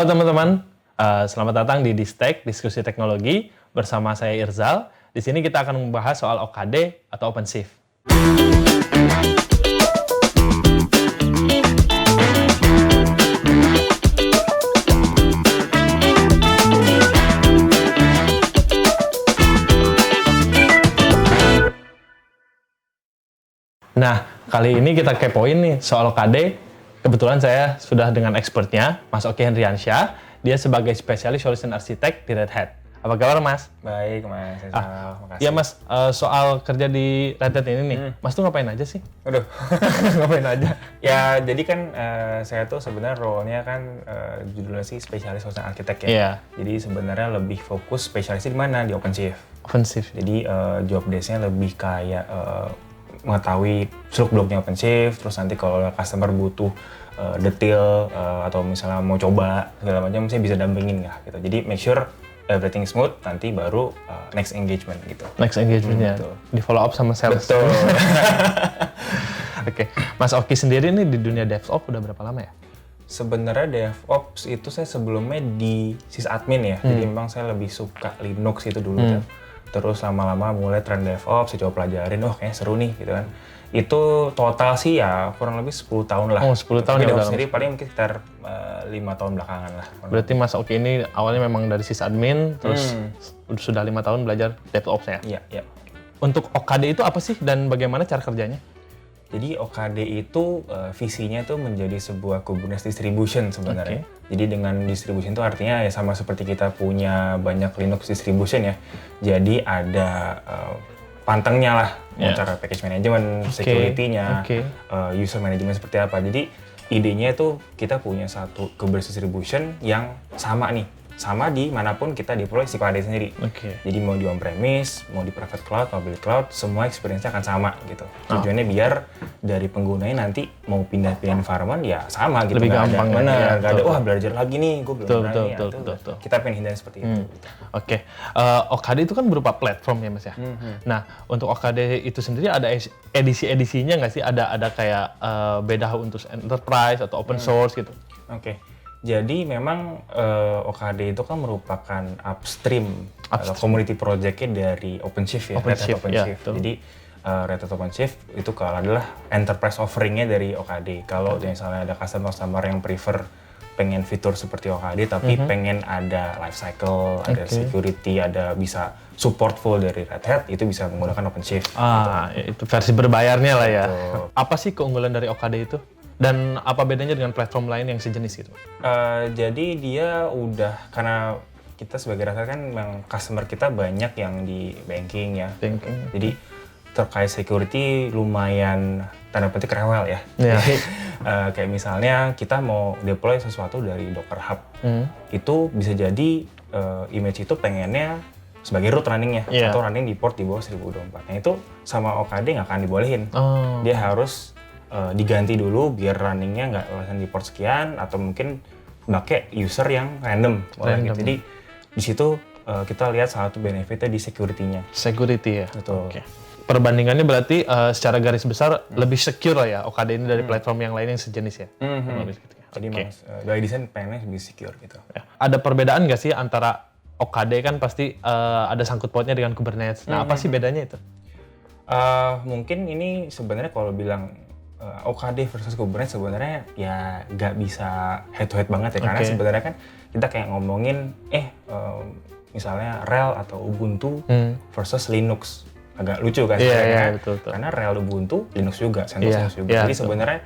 Halo teman-teman, selamat datang di Distek, Diskusi Teknologi, bersama saya Irzal. Di sini kita akan membahas soal OKD atau OpenShift. Nah, kali ini kita kepoin nih soal OKD. Kebetulan saya sudah dengan expertnya, Mas Oki Hendriansyah. Dia sebagai spesialis solution architect di Red Hat. Apa kabar, Mas? Baik, Mas. Makasih. Iya, Mas. Soal kerja di Red Hat ini nih, Mas tuh ngapain aja sih? Aduh, Ngapain aja? ya jadi kan saya tuh sebenarnya role-nya kan judulnya sih spesialis solution architect ya. Iya. Jadi sebenarnya lebih fokus spesialisnya di mana? Di OpenShift. OpenShift. Jadi job desk-nya lebih kayak mengetahui seluk-beluknya OpenShift, terus nanti kalau customer butuh detail atau misalnya mau coba segala macam, saya bisa dampingin ya gitu. Jadi make sure everything smooth, nanti baru next engagement gitu. Next engagement-nya, di follow up sama sales. Betul. Oke. Mas Oki sendiri nih di dunia DevOps udah berapa lama ya? Sebenarnya DevOps itu saya sebelumnya di sysadmin ya, jadi memang saya lebih suka Linux itu dulu kan. Terus lama-lama mulai tren DevOps, saya coba pelajarin, kayaknya seru nih gitu kan. Itu total sih ya kurang lebih 10 tahun lah. Oh, 10 tahun ya. DevOps sendiri paling mungkin sekitar 5 tahun belakangan lah. Berarti Mas Oki ini awalnya memang dari sysadmin, terus sudah 5 tahun belajar DevOps ya? Iya, iya. Untuk OKD itu apa sih dan bagaimana cara kerjanya? Jadi OKD itu visinya tuh menjadi sebuah Kubernetes distribution sebenarnya. Jadi dengan distribution itu artinya ya sama seperti kita punya banyak Linux distribution ya. Jadi ada pantengnya lah, cara package management, security-nya, user management seperti apa. Jadi idenya itu kita punya satu Kubernetes distribution yang sama nih. Sama di manapun kita deploy si OKD sendiri. Jadi mau di on-premise, mau di private cloud, public cloud, semua experience-nya akan sama gitu. Tujuannya biar dari penggunanya nanti mau pindah-pindah environment ya sama gitu. Lebih gampang. Nggak ada, wah belajar lagi nih, gue belum berani. Betul. Kita pengen hindari seperti itu. Gitu. OKD itu kan berupa platform ya Mas ya. Nah, untuk OKD itu sendiri ada edisi-edisinya nggak sih? Ada kayak beda untuk enterprise atau open source gitu? Jadi memang OKD itu kan merupakan upstream. Community project-nya dari OpenShift ya, Red Hat OpenShift. Jadi Red Hat OpenShift itu kalau adalah enterprise offering-nya dari OKD. Kalau misalnya ada customer yang prefer pengen fitur seperti OKD, tapi pengen ada lifecycle, ada security, ada bisa support full dari Red Hat, itu bisa menggunakan OpenShift. Itu versi berbayarnya lah ya. Apa sih keunggulan dari OKD itu? Dan apa bedanya dengan platform lain yang sejenis gitu? Jadi dia udah, karena kita sebagai Red Hat kan memang customer kita banyak yang di banking ya. Jadi terkait security lumayan tanda petik rewel ya. Jadi kayak misalnya kita mau deploy sesuatu dari Docker Hub, itu bisa jadi image itu pengennya sebagai root runningnya, atau running di port di bawah 1024. Nah itu sama OKD nggak akan dibolehin. Dia harus diganti dulu biar runningnya nggak langsung di port sekian, atau mungkin pakai user yang random. Gitu. Jadi di situ kita lihat salah satu benefitnya di security-nya. Security ya. Betul. Perbandingannya berarti secara garis besar lebih secure lah ya OKD ini dari platform yang lain yang sejenis ya. Jadi dari desain pengennya lebih secure gitu. Ada perbedaan nggak sih antara OKD kan pasti ada sangkut pautnya dengan Kubernetes. Nah apa sih bedanya itu? Mungkin ini sebenarnya kalau bilang OKD versus Kubernetes sebenarnya ya nggak bisa head to head banget ya, karena sebenarnya kan kita kayak ngomongin misalnya RHEL atau Ubuntu versus Linux, agak lucu kan sebenarnya. Betul. Karena RHEL Ubuntu, Linux juga, CentOS Linux juga. Jadi sebenarnya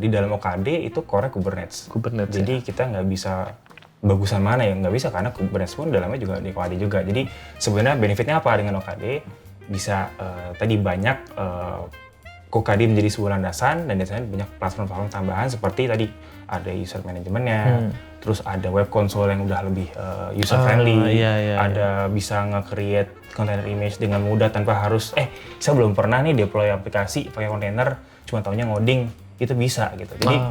di dalam OKD itu core Kubernetes. Jadi kita nggak bisa bagusan mana ya, nggak bisa, karena Kubernetes pun dalamnya juga di OKD juga. Jadi sebenarnya benefitnya apa dengan OKD? Bisa tadi banyak OKD menjadi sebuah landasan, dan biasanya banyak platform tambahan seperti tadi ada user manajemennya, terus ada web console yang udah lebih user friendly, ada bisa nge-create container image dengan mudah tanpa harus saya belum pernah nih deploy aplikasi pakai container, cuma taunya ngoding, itu bisa gitu. Jadi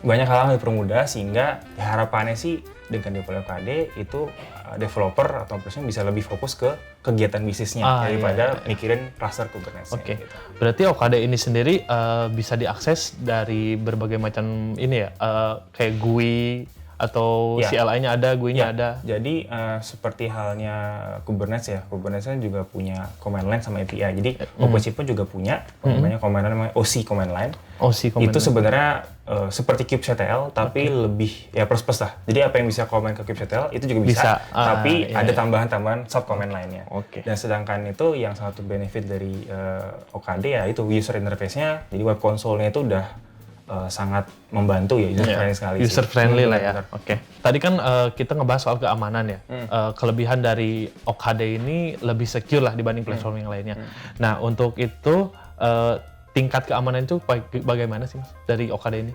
banyak hal yang dipermudah, sehingga harapannya sih dengan deploy OKD itu developer atau person bisa lebih fokus ke kegiatan bisnisnya daripada mikirin cluster Kubernetes. Gitu. Berarti OKD ini sendiri bisa diakses dari berbagai macam ini ya, kayak GUI atau Ya. CLI-nya ada, GUI-nya ada. Jadi seperti halnya Kubernetes ya, Kubernetes kan juga punya command line sama API. Jadi OpenShift pun juga punya namanya command line, namanya OC command line. OC command Itu line. sebenarnya seperti kubectl tapi lebih ya plus lah. Jadi apa yang bisa command ke kubectl itu juga bisa. Tapi ada tambahan-tambahan sub command line-nya. Dan sedangkan itu yang satu benefit dari OKD ya itu user interface-nya. Jadi web console-nya itu udah sangat membantu ya, user friendly sekali. User friendly lah ya. Oke. Tadi kan kita ngebahas soal keamanan ya. Kelebihan dari OKD ini lebih secure lah dibanding platform yang lainnya. Nah, untuk itu tingkat keamanan itu bagaimana sih Mas dari OKD ini?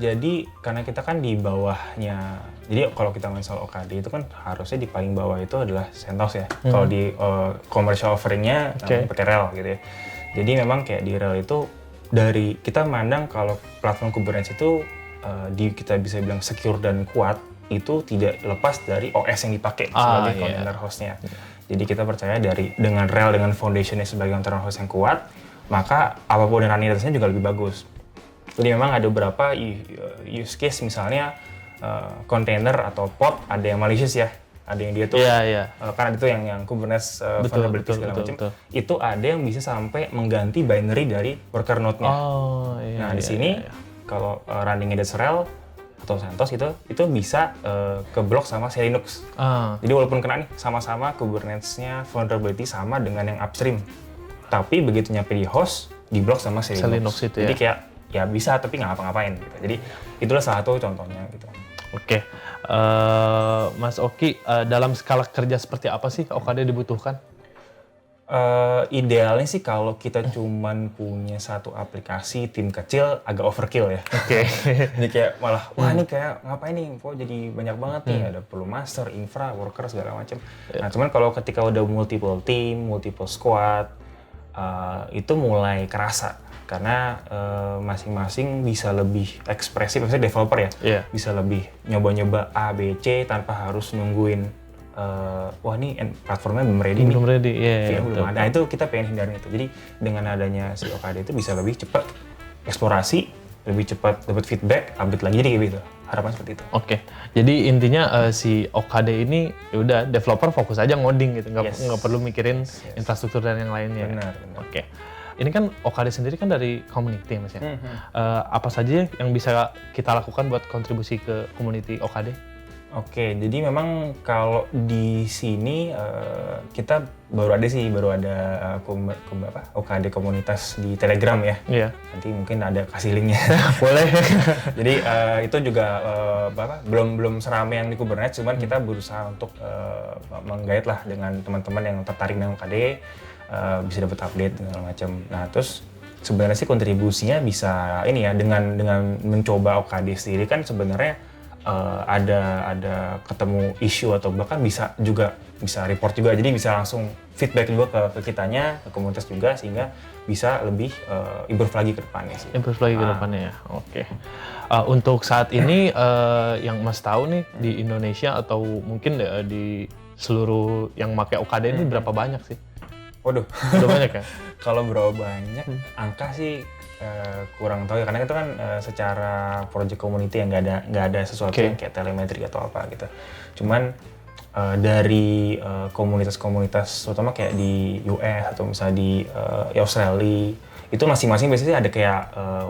Jadi karena kita kan di bawahnya, jadi kalau kita main soal OKD itu kan harusnya di paling bawah itu adalah CentOS ya. Kalau di commercial offering-nya pakai RHEL gitu ya. Jadi memang kayak di RHEL itu dari kita mandang kalau platform Kubernetes itu kita bisa bilang secure dan kuat itu tidak lepas dari OS yang dipakai sebagai container hostnya. Jadi kita percaya dengan RHEL dengan foundation-nya sebagai container host yang kuat, maka apapun yang running atasnya juga lebih bagus. Jadi memang ada beberapa use case misalnya container atau pod ada yang malicious ya, ada yang dia tuh kan ada tuh yang Kubernetes vulnerability segala macam. Itu ada yang bisa sampai mengganti binary dari worker node-nya. Nah di sini kalau running di RHEL atau CentOS itu bisa keblok sama Linux. Jadi walaupun kena nih sama-sama Kubernetes-nya vulnerability sama dengan yang upstream. Tapi begitu nyampe di host, diblok sama Linux itu. Jadi kayak ya bisa tapi nggak ngapa-ngapain gitu. Jadi itulah salah satu contohnya gitu. Oke. Mas Oki, dalam skala kerja seperti apa sih OKD dibutuhkan? Idealnya sih kalau kita cuman punya satu aplikasi tim kecil agak overkill ya. Jadi kayak malah wah ini kayak ngapain nih kok jadi banyak banget nih, ada perlu master, infra, worker segala macam. Nah cuman kalau ketika udah multiple team, multiple squad itu mulai kerasa karena masing-masing bisa lebih ekspresif, misalnya developer ya, bisa lebih nyoba-nyoba A, B, C tanpa harus nungguin wah ini platformnya belum ready nih. Belum ready, belum ada. Nah itu kita pengen hindarin itu. Jadi dengan adanya si OKD itu bisa lebih cepat eksplorasi, lebih cepat dapat feedback, update lagi jadi kayak gitu. Harapan seperti itu. Oke. Jadi intinya si OKD ini ya udah developer fokus aja ngoding gitu, nggak perlu mikirin infrastruktur dan yang lainnya. Benar. Oke. Ini kan OKD sendiri kan dari community Mas ya. Apa saja yang bisa kita lakukan buat kontribusi ke community OKD? Oke, jadi memang kalau di sini kita baru ada OKD komunitas di Telegram ya. Iya. Nanti mungkin ada kasih linknya. Boleh. Jadi itu juga belum seramai yang di Kubernetes, cuman kita berusaha untuk menggait lah dengan teman-teman yang tertarik dengan OKD, bisa dapat update dan segala macam. Nah terus sebenarnya sih kontribusinya bisa ini ya dengan mencoba OKD sendiri kan sebenarnya ada ketemu isu atau bahkan bisa report juga, jadi bisa langsung feedback juga ke kitanya, ke komunitas juga, sehingga bisa lebih improve lagi ke depannya sih. Improve lagi ke depannya ya, oke. Untuk saat ini yang Mas tahu nih di Indonesia atau mungkin di seluruh yang pakai OKD ini berapa banyak sih? Waduh, udah banyak ya? Kalau berapa banyak, angka sih kurang tahu ya, karena itu kan secara project community yang nggak ada sesuatu yang kayak telemetri atau apa gitu. Cuman dari komunitas-komunitas terutama kayak di US atau misalnya di Australia itu masing-masing biasanya ada kayak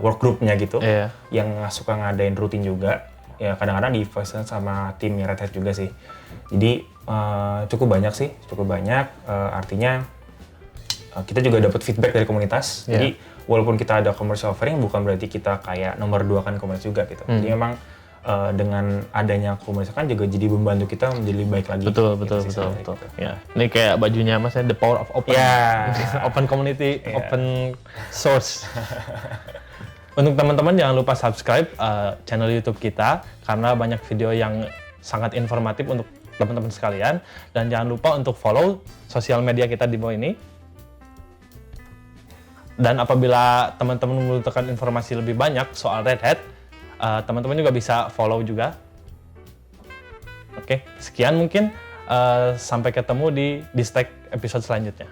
work group-nya gitu yang suka ngadain rutin juga. Ya kadang-kadang di facilitate sama timnya Red Hat juga sih. Jadi cukup banyak, artinya kita juga dapat feedback dari komunitas. Jadi walaupun kita ada commercial offering, bukan berarti kita kayak nomor 2 kan komunitas juga gitu. Jadi memang dengan adanya komunitas kan juga jadi membantu kita menjadi lebih baik lagi. Betul. Ya, ini kayak bajunya Mas, the power of open. Open community, open source. Untuk teman-teman jangan lupa subscribe channel YouTube kita karena banyak video yang sangat informatif untuk teman-teman sekalian, dan jangan lupa untuk follow sosial media kita di bawah ini. Dan apabila teman-teman membutuhkan informasi lebih banyak soal Red Hat, teman-teman juga bisa follow juga. Oke, sekian mungkin. Sampai ketemu di Stack episode selanjutnya.